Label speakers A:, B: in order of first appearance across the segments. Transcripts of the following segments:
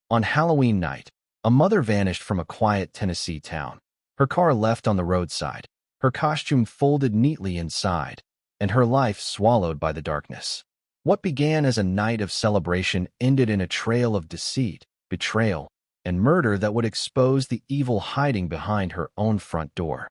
A: On Halloween night, a mother vanished from a quiet Tennessee town. Her car left on the roadside, her costume folded neatly inside, and her life swallowed by the darkness. What began as a night of celebration ended in a trail of deceit, betrayal, and murder that would expose the evil hiding behind her own front door.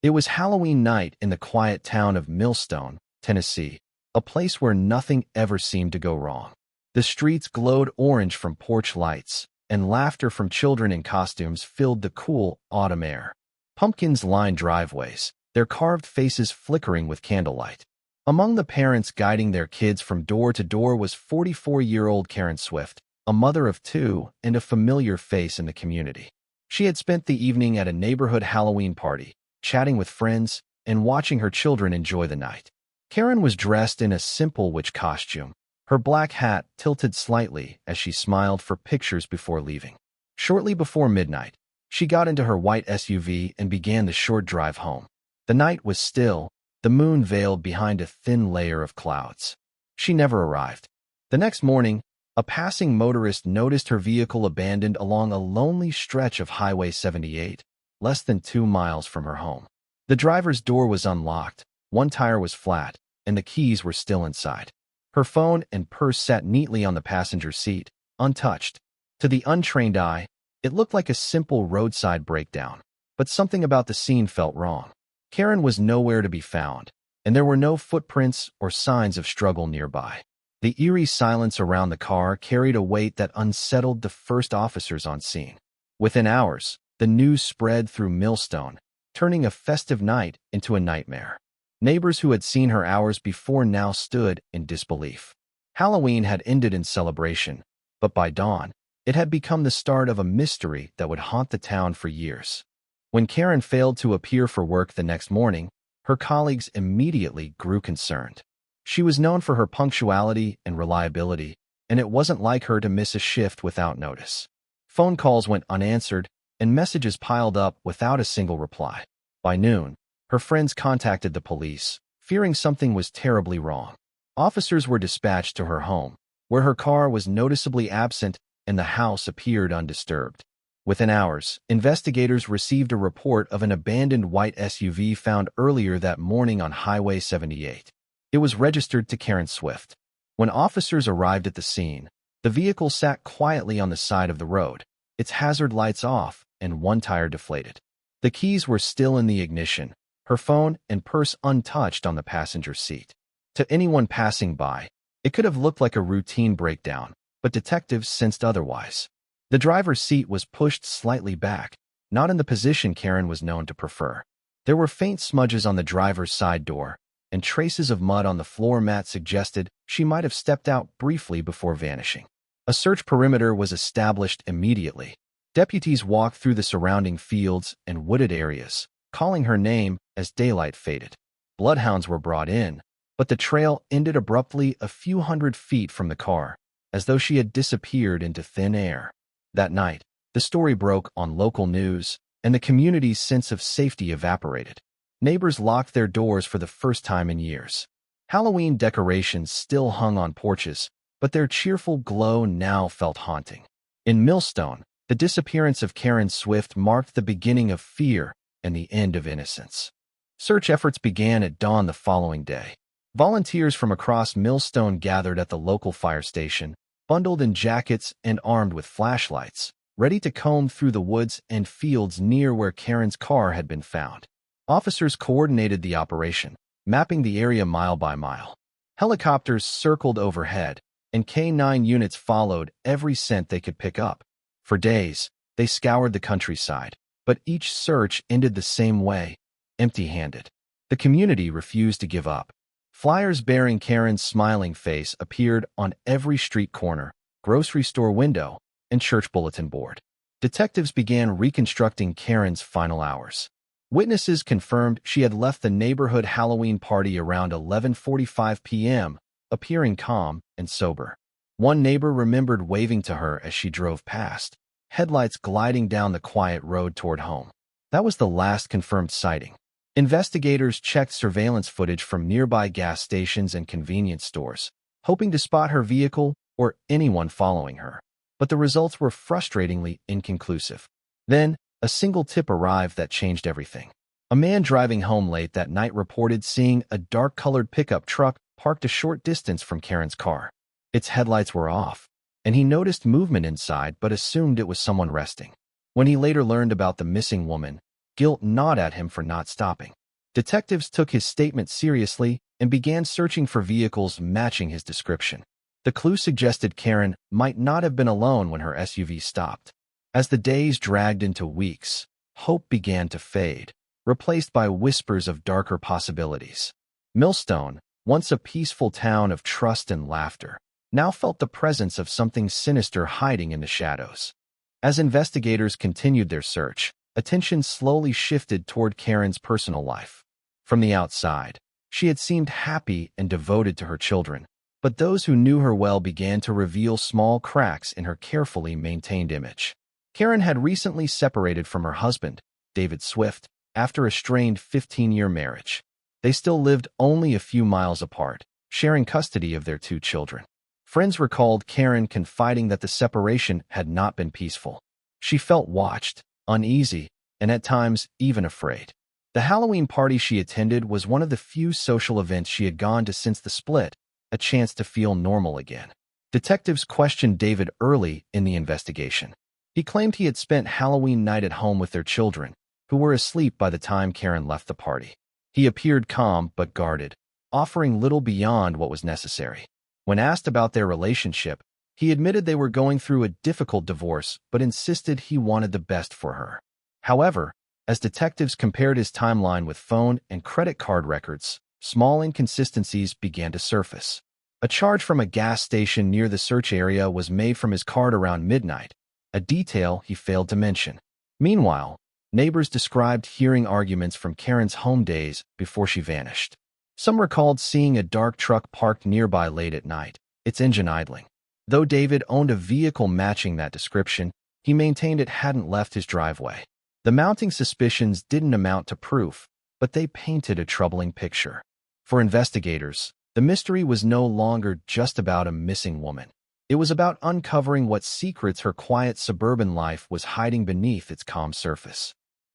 A: It was Halloween night in the quiet town of Millstone, Tennessee, a place where nothing ever seemed to go wrong. The streets glowed orange from porch lights, and laughter from children in costumes filled the cool autumn air. Pumpkins lined driveways, their carved faces flickering with candlelight. Among the parents guiding their kids from door to door was 44-year-old Karen Swift, a mother of two and a familiar face in the community. She had spent the evening at a neighborhood Halloween party, chatting with friends and watching her children enjoy the night. Karen was dressed in a simple witch costume, her black hat tilted slightly as she smiled for pictures before leaving. Shortly before midnight, she got into her white SUV and began the short drive home. The night was still, the moon veiled behind a thin layer of clouds. She never arrived. The next morning, a passing motorist noticed her vehicle abandoned along a lonely stretch of Highway 78, less than 2 miles from her home. The driver's door was unlocked, one tire was flat, and the keys were still inside. Her phone and purse sat neatly on the passenger seat, untouched. To the untrained eye, it looked like a simple roadside breakdown, but something about the scene felt wrong. Karen was nowhere to be found, and there were no footprints or signs of struggle nearby. The eerie silence around the car carried a weight that unsettled the first officers on scene. Within hours, the news spread through Millstone, turning a festive night into a nightmare. Neighbors who had seen her hours before now stood in disbelief. Halloween had ended in celebration, but by dawn, it had become the start of a mystery that would haunt the town for years. When Karen failed to appear for work the next morning, her colleagues immediately grew concerned. She was known for her punctuality and reliability, and it wasn't like her to miss a shift without notice. Phone calls went unanswered, and messages piled up without a single reply. By noon, her friends contacted the police, fearing something was terribly wrong. Officers were dispatched to her home, where her car was noticeably absent and the house appeared undisturbed. Within hours, investigators received a report of an abandoned white SUV found earlier that morning on Highway 78. It was registered to Karen Swift. When officers arrived at the scene, the vehicle sat quietly on the side of the road, its hazard lights off and one tire deflated. The keys were still in the ignition, her phone and purse untouched on the passenger seat. To anyone passing by, it could have looked like a routine breakdown, but detectives sensed otherwise. The driver's seat was pushed slightly back, not in the position Karen was known to prefer. There were faint smudges on the driver's side door, and traces of mud on the floor mat suggested she might have stepped out briefly before vanishing. A search perimeter was established immediately. Deputies walked through the surrounding fields and wooded areas, calling her name as daylight faded. Bloodhounds were brought in, but the trail ended abruptly a few hundred feet from the car, as though she had disappeared into thin air. That night, the story broke on local news, and the community's sense of safety evaporated. Neighbors locked their doors for the first time in years. Halloween decorations still hung on porches, but their cheerful glow now felt haunting. In Millstone, the disappearance of Karen Swift marked the beginning of fear and the end of innocence. Search efforts began at dawn the following day. Volunteers from across Millstone gathered at the local fire station, bundled in jackets and armed with flashlights, ready to comb through the woods and fields near where Karen's car had been found. Officers coordinated the operation, mapping the area mile by mile. Helicopters circled overhead, and K-9 units followed every scent they could pick up. For days, they scoured the countryside, but each search ended the same way, empty-handed. The community refused to give up. Flyers bearing Karen's smiling face appeared on every street corner, grocery store window, and church bulletin board. Detectives began reconstructing Karen's final hours. Witnesses confirmed she had left the neighborhood Halloween party around 11:45 p.m., appearing calm and sober. One neighbor remembered waving to her as she drove past, headlights gliding down the quiet road toward home. That was the last confirmed sighting. Investigators checked surveillance footage from nearby gas stations and convenience stores, hoping to spot her vehicle or anyone following her. but the results were frustratingly inconclusive. Then, a single tip arrived that changed everything. A man driving home late that night reported seeing a dark-colored pickup truck parked a short distance from Karen's car. Its headlights were off, and he noticed movement inside but assumed it was someone resting. When he later learned about the missing woman, guilt gnawed at him for not stopping. Detectives took his statement seriously and began searching for vehicles matching his description. The clue suggested Karen might not have been alone when her SUV stopped. As the days dragged into weeks, hope began to fade, replaced by whispers of darker possibilities. Millstone, once a peaceful town of trust and laughter, now felt the presence of something sinister hiding in the shadows. As investigators continued their search, attention slowly shifted toward Karen's personal life. From the outside, she had seemed happy and devoted to her children, but those who knew her well began to reveal small cracks in her carefully maintained image. Karen had recently separated from her husband, David Swift, after a strained 15-year marriage. They still lived only a few miles apart, sharing custody of their 2 children. Friends recalled Karen confiding that the separation had not been peaceful. She felt watched, uneasy, and at times even afraid. The Halloween party she attended was one of the few social events she had gone to since the split, a chance to feel normal again. Detectives questioned David early in the investigation. He claimed he had spent Halloween night at home with their children, who were asleep by the time Karen left the party. He appeared calm but guarded, offering little beyond what was necessary. When asked about their relationship, he admitted they were going through a difficult divorce but insisted he wanted the best for her. However, as detectives compared his timeline with phone and credit card records, small inconsistencies began to surface. A charge from a gas station near the search area was made from his card around midnight, a detail he failed to mention. Meanwhile, neighbors described hearing arguments from Karen's home days before she vanished. Some recalled seeing a dark truck parked nearby late at night, its engine idling. Though David owned a vehicle matching that description, he maintained it hadn't left his driveway. The mounting suspicions didn't amount to proof, but they painted a troubling picture. For investigators, the mystery was no longer just about a missing woman. It was about uncovering what secrets her quiet suburban life was hiding beneath its calm surface.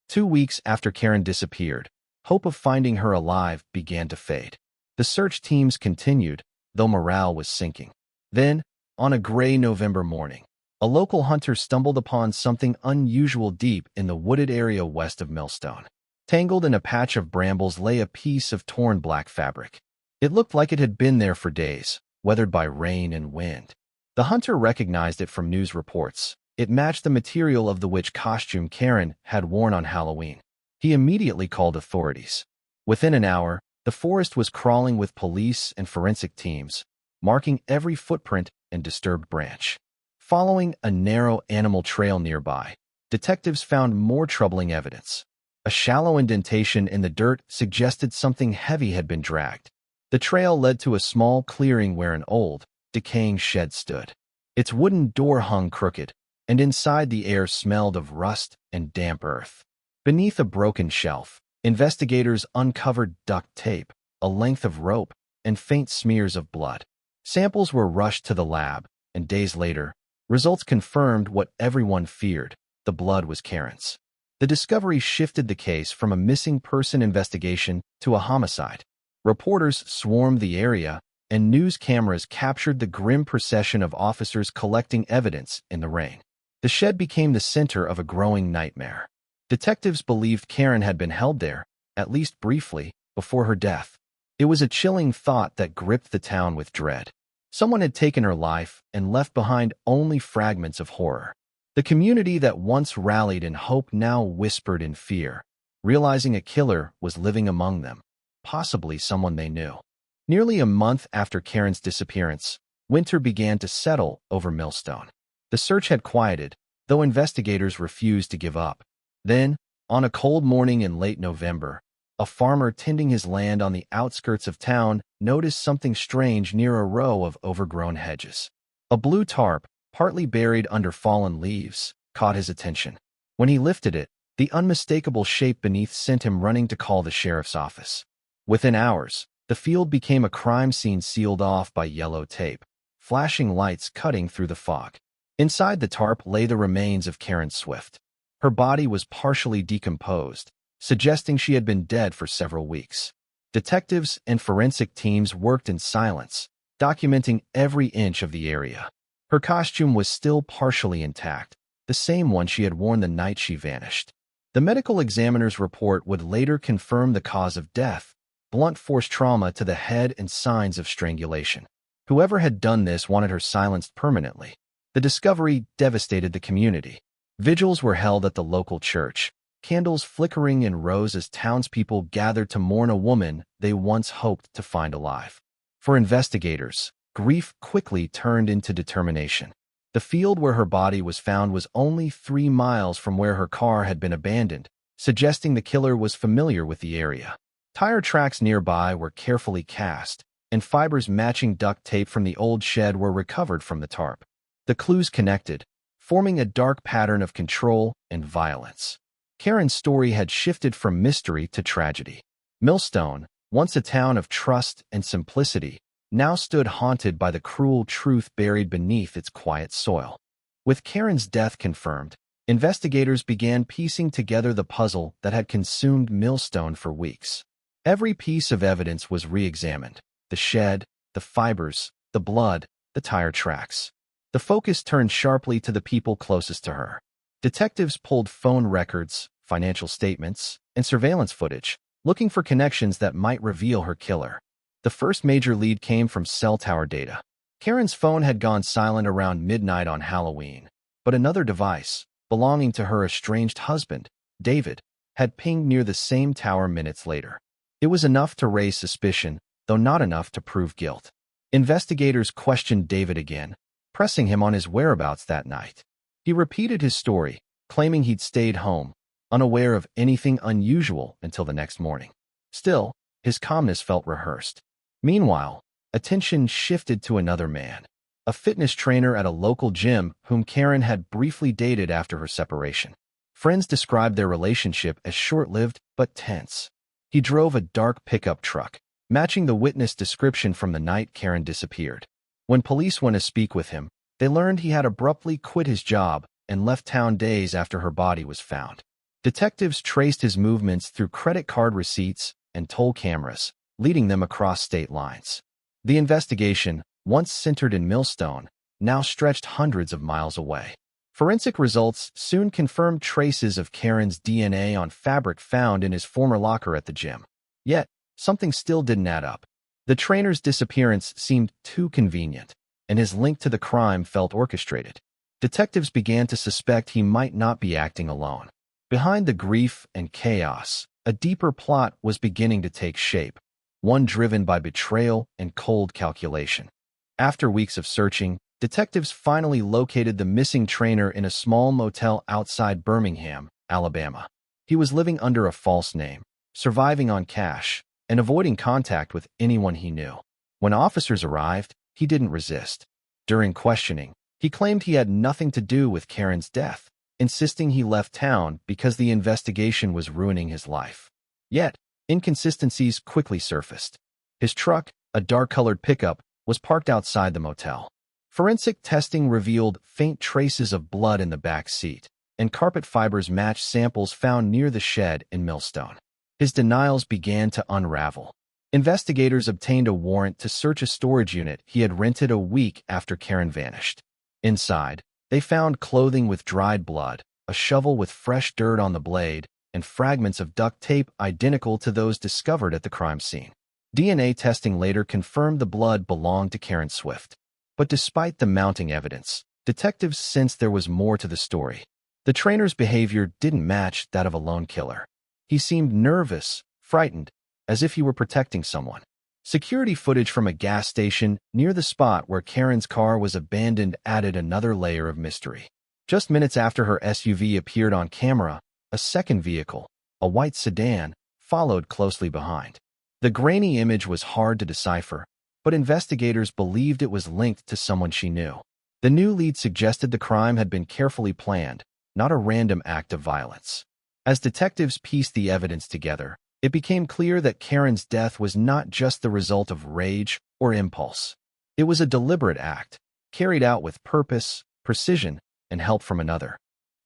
A: 2 weeks after Karen disappeared, hope of finding her alive began to fade. The search teams continued, though morale was sinking. Then, on a gray November morning, a local hunter stumbled upon something unusual deep in the wooded area west of Millstone. Tangled in a patch of brambles lay a piece of torn black fabric. It looked like it had been there for days, weathered by rain and wind. The hunter recognized it from news reports. It matched the material of the witch costume Karen had worn on Halloween. He immediately called authorities. Within an hour, the forest was crawling with police and forensic teams, marking every footprint and disturbed branch. Following a narrow animal trail nearby, detectives found more troubling evidence. A shallow indentation in the dirt suggested something heavy had been dragged. The trail led to a small clearing where an old, decaying shed stood. Its wooden door hung crooked, and inside the air smelled of rust and damp earth. Beneath a broken shelf, investigators uncovered duct tape, a length of rope, and faint smears of blood. Samples were rushed to the lab, and days later, results confirmed what everyone feared: the blood was Karen's. The discovery shifted the case from a missing person investigation to a homicide. Reporters swarmed the area, and news cameras captured the grim procession of officers collecting evidence in the rain. The shed became the center of a growing nightmare. Detectives believed Karen had been held there, at least briefly, before her death. It was a chilling thought that gripped the town with dread. Someone had taken her life and left behind only fragments of horror. The community that once rallied in hope now whispered in fear, realizing a killer was living among them, possibly someone they knew. Nearly a month after Karen's disappearance, winter began to settle over Millstone. The search had quieted, though investigators refused to give up. Then, on a cold morning in late November, a farmer tending his land on the outskirts of town noticed something strange near a row of overgrown hedges. A blue tarp, partly buried under fallen leaves, caught his attention. When he lifted it, the unmistakable shape beneath sent him running to call the sheriff's office. Within hours, the field became a crime scene sealed off by yellow tape, flashing lights cutting through the fog. Inside the tarp lay the remains of Karen Swift. Her body was partially decomposed, suggesting she had been dead for several weeks. Detectives and forensic teams worked in silence, documenting every inch of the area. Her costume was still partially intact, the same one she had worn the night she vanished. The medical examiner's report would later confirm the cause of death: blunt force trauma to the head and signs of strangulation. Whoever had done this wanted her silenced permanently. The discovery devastated the community. Vigils were held at the local church, candles flickering in rows as townspeople gathered to mourn a woman they once hoped to find alive. For investigators, grief quickly turned into determination. The field where her body was found was only 3 miles from where her car had been abandoned, suggesting the killer was familiar with the area. Tire tracks nearby were carefully cast, and fibers matching duct tape from the old shed were recovered from the tarp. The clues connected, forming a dark pattern of control and violence. Karen's story had shifted from mystery to tragedy. Millstone, once a town of trust and simplicity, now stood haunted by the cruel truth buried beneath its quiet soil. With Karen's death confirmed, investigators began piecing together the puzzle that had consumed Millstone for weeks. Every piece of evidence was re-examined: the shed, the fibers, the blood, the tire tracks. The focus turned sharply to the people closest to her. Detectives pulled phone records, financial statements, and surveillance footage, looking for connections that might reveal her killer. The first major lead came from cell tower data. Karen's phone had gone silent around midnight on Halloween, but another device, belonging to her estranged husband, David, had pinged near the same tower minutes later. It was enough to raise suspicion, though not enough to prove guilt. Investigators questioned David again, pressing him on his whereabouts that night. He repeated his story, claiming he'd stayed home, unaware of anything unusual until the next morning. Still, his calmness felt rehearsed. Meanwhile, attention shifted to another man, a fitness trainer at a local gym whom Karen had briefly dated after her separation. Friends described their relationship as short-lived but tense. He drove a dark pickup truck, matching the witness description from the night Karen disappeared. When police went to speak with him, they learned he had abruptly quit his job and left town days after her body was found. Detectives traced his movements through credit card receipts and toll cameras, leading them across state lines. The investigation, once centered in Millstone, now stretched hundreds of miles away. Forensic results soon confirmed traces of Karen's DNA on fabric found in his former locker at the gym. Yet, something still didn't add up. The trainer's disappearance seemed too convenient, and his link to the crime felt orchestrated. Detectives began to suspect he might not be acting alone. Behind the grief and chaos, a deeper plot was beginning to take shape, one driven by betrayal and cold calculation. After weeks of searching, detectives finally located the missing trainer in a small motel outside Birmingham, Alabama. He was living under a false name, surviving on cash, and avoiding contact with anyone he knew. When officers arrived, he didn't resist. During questioning, he claimed he had nothing to do with Karen's death, insisting he left town because the investigation was ruining his life. Yet, inconsistencies quickly surfaced. His truck, a dark-colored pickup, was parked outside the motel. Forensic testing revealed faint traces of blood in the back seat, and carpet fibers matched samples found near the shed in Millstone. His denials began to unravel. Investigators obtained a warrant to search a storage unit he had rented a week after Karen vanished. Inside, they found clothing with dried blood, a shovel with fresh dirt on the blade, and fragments of duct tape identical to those discovered at the crime scene. DNA testing later confirmed the blood belonged to Karen Swift. But despite the mounting evidence, detectives sensed there was more to the story. The trainer's behavior didn't match that of a lone killer. He seemed nervous, frightened, as if he were protecting someone. Security footage from a gas station near the spot where Karen's car was abandoned added another layer of mystery. Just minutes after her SUV appeared on camera, a second vehicle, a white sedan, followed closely behind. The grainy image was hard to decipher, but investigators believed it was linked to someone she knew. The new lead suggested the crime had been carefully planned, not a random act of violence. As detectives pieced the evidence together, it became clear that Karen's death was not just the result of rage or impulse. It was a deliberate act, carried out with purpose, precision, and help from another.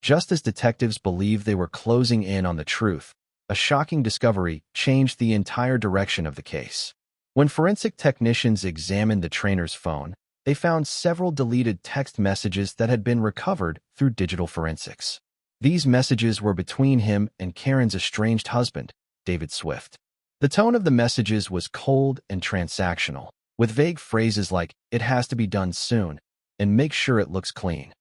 A: Just as detectives believed they were closing in on the truth, a shocking discovery changed the entire direction of the case. When forensic technicians examined the trainer's phone, they found several deleted text messages that had been recovered through digital forensics. These messages were between him and Karen's estranged husband, David Swift. The tone of the messages was cold and transactional, with vague phrases like, "It has to be done soon," and "make sure it looks clean."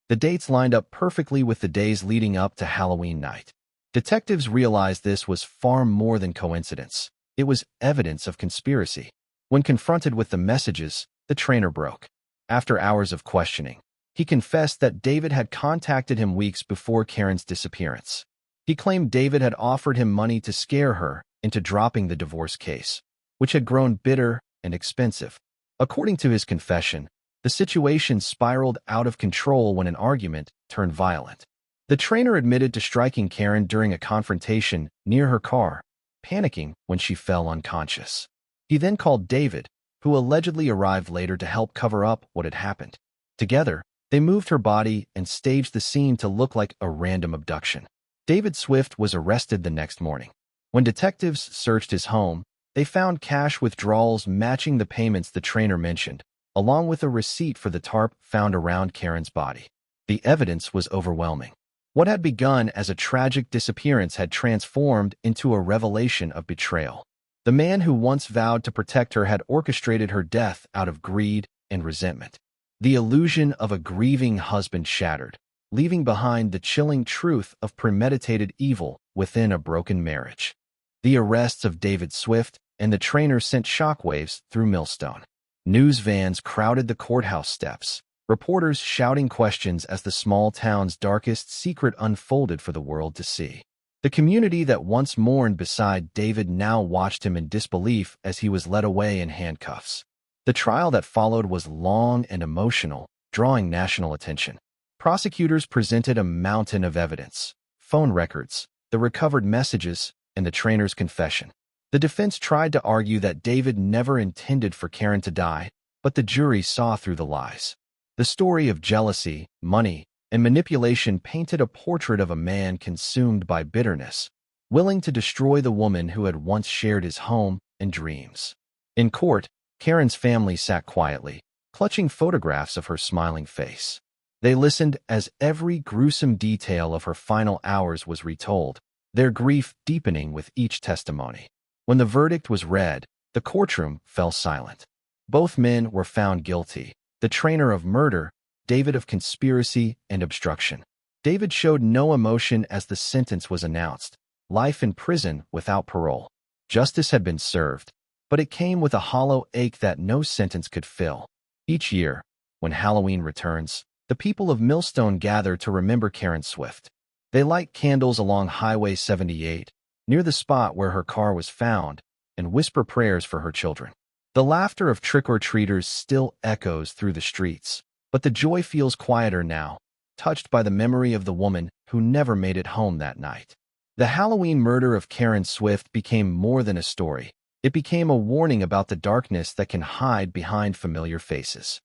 A: The dates lined up perfectly with the days leading up to Halloween night. Detectives realized this was far more than coincidence. It was evidence of conspiracy. When confronted with the messages, the trainer broke. After hours of questioning, he confessed that David had contacted him weeks before Karen's disappearance. He claimed David had offered him money to scare her into dropping the divorce case, which had grown bitter and expensive. According to his confession, the situation spiraled out of control when an argument turned violent. The trainer admitted to striking Karen during a confrontation near her car, panicking when she fell unconscious. He then called David, who allegedly arrived later to help cover up what had happened. Together, they moved her body and staged the scene to look like a random abduction. David Swift was arrested the next morning. When detectives searched his home, they found cash withdrawals matching the payments the trainer mentioned, along with a receipt for the tarp found around Karen's body. The evidence was overwhelming. What had begun as a tragic disappearance had transformed into a revelation of betrayal. The man who once vowed to protect her had orchestrated her death out of greed and resentment. The illusion of a grieving husband shattered, leaving behind the chilling truth of premeditated evil within a broken marriage. The arrests of David Swift and the trainer sent shockwaves through Millstone. News vans crowded the courthouse steps, reporters shouting questions as the small town's darkest secret unfolded for the world to see. The community that once mourned beside David now watched him in disbelief as he was led away in handcuffs. The trial that followed was long and emotional, drawing national attention. Prosecutors presented a mountain of evidence: phone records, the recovered messages, and the trainer's confession. The defense tried to argue that David never intended for Karen to die, but the jury saw through the lies. The story of jealousy, money, and manipulation painted a portrait of a man consumed by bitterness, willing to destroy the woman who had once shared his home and dreams. In court, Karen's family sat quietly, clutching photographs of her smiling face. They listened as every gruesome detail of her final hours was retold, their grief deepening with each testimony. When the verdict was read, the courtroom fell silent. Both men were found guilty, the trainer of murder, David of conspiracy and obstruction. David showed no emotion as the sentence was announced: life in prison without parole. Justice had been served, but it came with a hollow ache that no sentence could fill. Each year, when Halloween returns, the people of Millstone gather to remember Karen Swift. They light candles along Highway 78, near the spot where her car was found, and whisper prayers for her children. The laughter of trick-or-treaters still echoes through the streets, but the joy feels quieter now, touched by the memory of the woman who never made it home that night. The Halloween murder of Karen Swift became more than a story. It became a warning about the darkness that can hide behind familiar faces.